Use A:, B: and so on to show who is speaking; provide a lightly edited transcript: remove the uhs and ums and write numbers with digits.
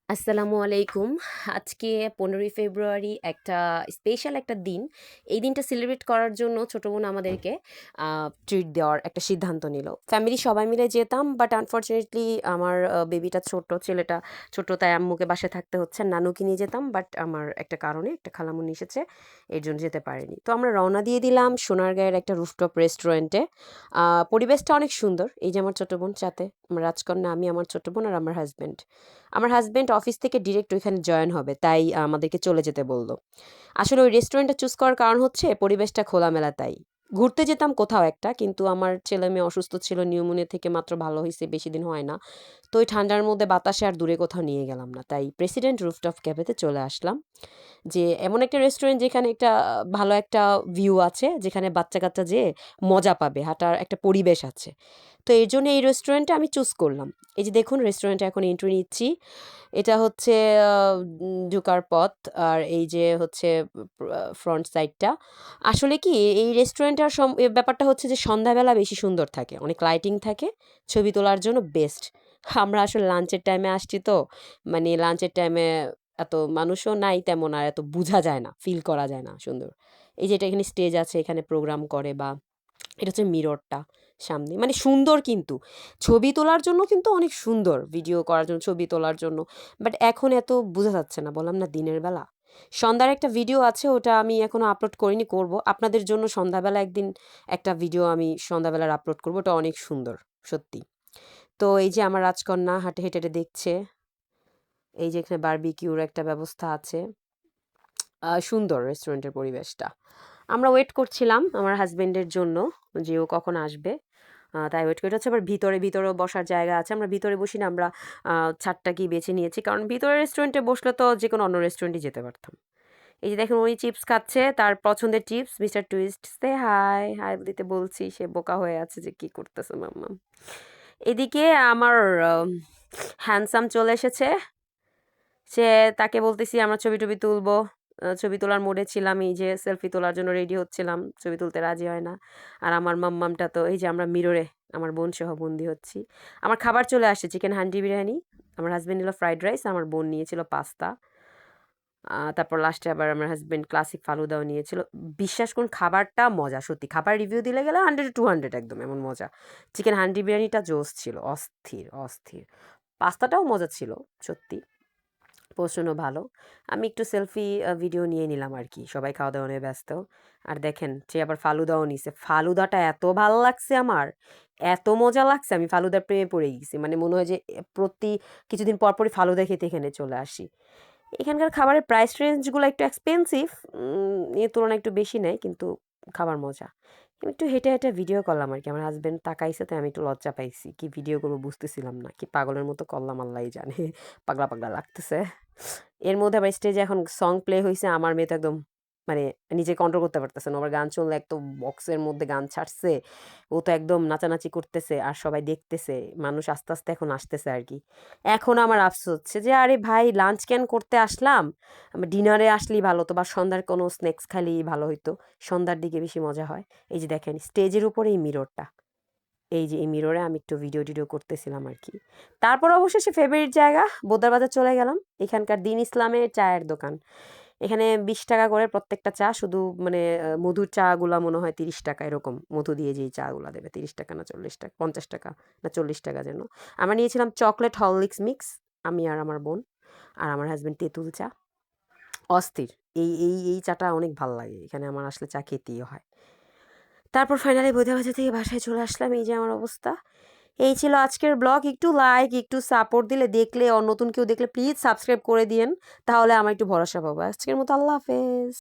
A: আসসালামু আলাইকুম। আজকে ১৫ই ফেব্রুয়ারি একটা স্পেশাল একটা দিন। এই দিনটা সেলিব্রেট করার জন্য ছোট বোন আমাদেরকে ট্রিট দেওয়ার একটা সিদ্ধান্ত নিল। ফ্যামিলি সবাই মিলে যেতাম বাট আনফরচুনেটলি আমার বেবিটা ছোট, ছেলেটা ছোট তাই আম্মুকে বাসায় থাকতে হচ্ছে। নানুকে নিয়ে যেতাম বাট আমার একটা কারণে একটা খালামণি এসেছে, এর জন্য যেতে পারিনি। তো আমরা রওনা দিয়ে দিলাম সোনারগাঁয়ের একটা রুফটপ রেস্টুরেন্টে। পরিবেশটা অনেক সুন্দর। এই যে আমার ছোট বোন সাথে, আমার রাজকন্যা, আমি, আমার ছোট বোন আর আমার হাসব্যান্ড। আমার হাসব্যান্ড অফিস থেকে ডিরেক্ট ওইখানে জয়েন হবে, তাই আমাদেরকে চলে যেতে বলল। আসলে ওই রেস্টুরেন্টটা চুজ করার কারণ হচ্ছে পরিবেশটা খোলামেলা তাই। ঘুরতে যেতাম কোথাও একটা, কিন্তু আমার ছেলে মেয়ে অসুস্থ ছিল, নিউমোনিয়া থেকে মাত্র ভালো হয়েছে, বেশি দিন হয় না। তো ওই ঠান্ডার মধ্যে বাতাসে আর দূরে কোথাও নিয়ে গেলাম না, তাই প্রেসিডেন্ট রুফটপ ক্যাফেতে চলে আসলাম। যে এমন একটা রেস্টুরেন্ট যেখানে একটা ভালো একটা ভিউ আছে, যেখানে বাচ্চা কাচ্চা যেয়ে মজা পাবে, হাঁটার একটা পরিবেশ আছে। তো এর জন্য এই রেস্টুরেন্টটা আমি চুজ করলাম। এই যে দেখুন রেস্টুরেন্টে এখন এন্ট্রি নিচ্ছি। এটা হচ্ছে ঢোকার পথ। আর এই যে হচ্ছে ফ্রন্ট সাইডটা। আসলে কি এই রেস্টুরেন্টের ব্যাপারটা হচ্ছে যে সন্ধ্যাবেলা বেশি সুন্দর থাকে, অনেক লাইটিং থাকে, ছবি তোলার জন্য বেস্ট। আমরা আসলে লাঞ্চের টাইমে আসছি, তো মানে লাঞ্চের টাইমে এত মানুষও নাই তেমন, আর এত বোঝা যায় না, ফিল করা যায় না সুন্দর। এই যে এটা এখানে স্টেজ আছে, এখানে প্রোগ্রাম করে, বা এটা হচ্ছে মিররটা সামনে, মানে সুন্দর কিন্তু ছবি তোলার জন্য কিন্তু অনেক সুন্দর, ভিডিও করার জন্য, ছবি তোলার জন্য। বাট এখন এত বোঝা যাচ্ছে না, বললাম না দিনের বেলা। সন্ধ্যার একটা ভিডিও আছে, ওটা আমি এখনো আপলোড করিনি, করব আপনাদের জন্য সন্ধ্যাবেলা একদিন। একটা ভিডিও আমি সন্ধ্যাবেলার আপলোড করব, ওটা অনেক সুন্দর সত্যি। তো এই যে আমার রাজকন্যা হাঁটে হেঁটে হেঁটে দেখছে। এই যে এখানে বারবিকিউর একটা ব্যবস্থা আছে। সুন্দর রেস্টুরেন্টের পরিবেশটা। আমরা ওয়েট করছিলাম আমার হাসব্যান্ডের জন্য, যে ও কখন আসবে। তাই ওয়েট করে, এটা হচ্ছে আবার ভিতরেও বসার জায়গা আছে। আমরা ভিতরে বসি না, আমরা ছাদটাকেই বেছে নিয়েছি, কারণ ভিতরে রেস্টুরেন্টে বসলে তো যে কোনো অন্য রেস্টুরেন্টে যেতে পারতাম। এই যে দেখুন উনি চিপস খাচ্ছে, তার পছন্দের চিপস মিস্টার টুইস্ট। সে হাই হাই দিতে বলছি, সে বোকা হয়ে আছে যে কি করতেছে মাম্মা। এদিকে আমার হ্যান্ডসাম চলে এসেছে। সে, তাকে বলতেছি আমরা ছবি টবি তুলবো। ছবি তোলার মোডে ছিলাম, এই যে সেলফি তোলার জন্য রেডি হচ্ছিলাম, ছবি তুলতে রাজি হয় না। আর আমার মাম্মামটা তো এই যে আমরা মিররে আমার বোন সহ বন্দি হচ্ছি। আমার খাবার চলে আসছে, চিকেন হান্ডি বিরিয়ানি। আমার হাজব্যান্ড নিল ফ্রাইড রাইস, আমার বোন নিয়েছিল পাস্তা। তারপর লাস্টে আবার আমার হাজব্যান্ড ক্লাসিক ফালুদাও নিয়েছিল। বিশ্বাস করুন খাবারটা মজা সত্যি, খাবার রিভিউ দিলে গেলে 100-200 একদম, এমন মজা। চিকেন হান্ডি বিরিয়ানিটা জোস ছিল, অস্থির অস্থির। পাস্তাটাও মজা ছিল সত্যি, প্রচণ্ড ভালো। আমি একটু সেলফি ভিডিও নিয়ে নিলাম আর কি, সবাই খাওয়া দাওয়া নিয়ে ব্যস্ত। আর দেখেন সে আবার ফালুদাও নিছে, ফালুদাটা এত ভাল লাগছে আমার, এত মজা লাগছে, আমি ফালুদার প্রেমে পড়ে গেছি। মানে মনে হয় যে প্রতি কিছুদিন পর পরই ফালুদা খেতে এখানে চলে আসি। এখানকার খাবারের প্রাইস রেঞ্জগুলো একটু এক্সপেন্সিভ, এর তুলনায় একটু বেশি নেয়, কিন্তু খাবার মজা। আমি একটু হেঁটে হেঁটে ভিডিও করলাম আর কি, আমার হাজব্যান্ড তাকাইছে, তাই আমি একটু লজ্জা পাইছি, কি ভিডিও করবো বুঝতেছিলাম না, কি পাগলের মতো করলাম আল্লাহই জানে, পাগলা পাগলা লাগতেছে। এর মধ্যে আবার স্টেজে এখন সং প্লে হইছে, আমার মেয়ে তো একদম মানে নিজে কন্ট্রোল করতে পারতেছে না। আবার গান শুনলে একদম বক্সের মধ্যে গান ছাড়ছে। ও তো একদম নাচানাচি করতেছে আর সবাই দেখতেছে। মানুষ আস্তে, আস্তে এখন আসতেছে আরকি। এখন আমার আফসোস হচ্ছে যে, "আরে ভাই লাঞ্চ কেন করতে আসলাম? ডিনারে আসলেই ভালো হতো, বা সন্ধ্যার কোনো স্ন্যাকস খাইলেই ভালো হইতো। সন্ধ্যার দিকে বেশি মজা হয়।" এই যে দেখেন স্টেজের উপরে এই মিররটা। এই যে এই মিররে আমি একটু ভিডিও-টিডিও করতেছিলাম আরকি। তারপর অবশেষে ফেভারিট জায়গা বোদার বাজার চলে গেলাম। এখানকার দিন ইসলামের চায়ের দোকান। এখানে ৳20 করে প্রত্যেকটা চা, শুধু মানে মধুর চাগুলা মনে হয় ৳30 এরকম। মধু দিয়ে যেই চাগুলা দেবে ৳30 না ৳40, ৳50 না ৳40 যেন। আমরা নিয়েছিলাম চকলেট হরলিক্স মিক্স, আমি আর আমার বোন। আর আমার হাসব্যান্ড তেঁতুল চা। অস্থির। এই চাটা অনেক ভাল লাগে। এখানে আমার আসলে চা খেতেই হয়। তারপর ফাইনালি বোঝা থেকে বাসায় চলে আসলাম। এই যে আমার অবস্থা। এই ছিল আজকের ব্লগ। একটু লাইক, একটু সাপোর্ট দিলে, দেখলে নতুন কেউ দেখলে প্লিজ সাবস্ক্রাইব করে দিয়েন। তাহলে আমার একটু ভরসা পাবো। আজকের মতো আল্লাহ হাফেজ।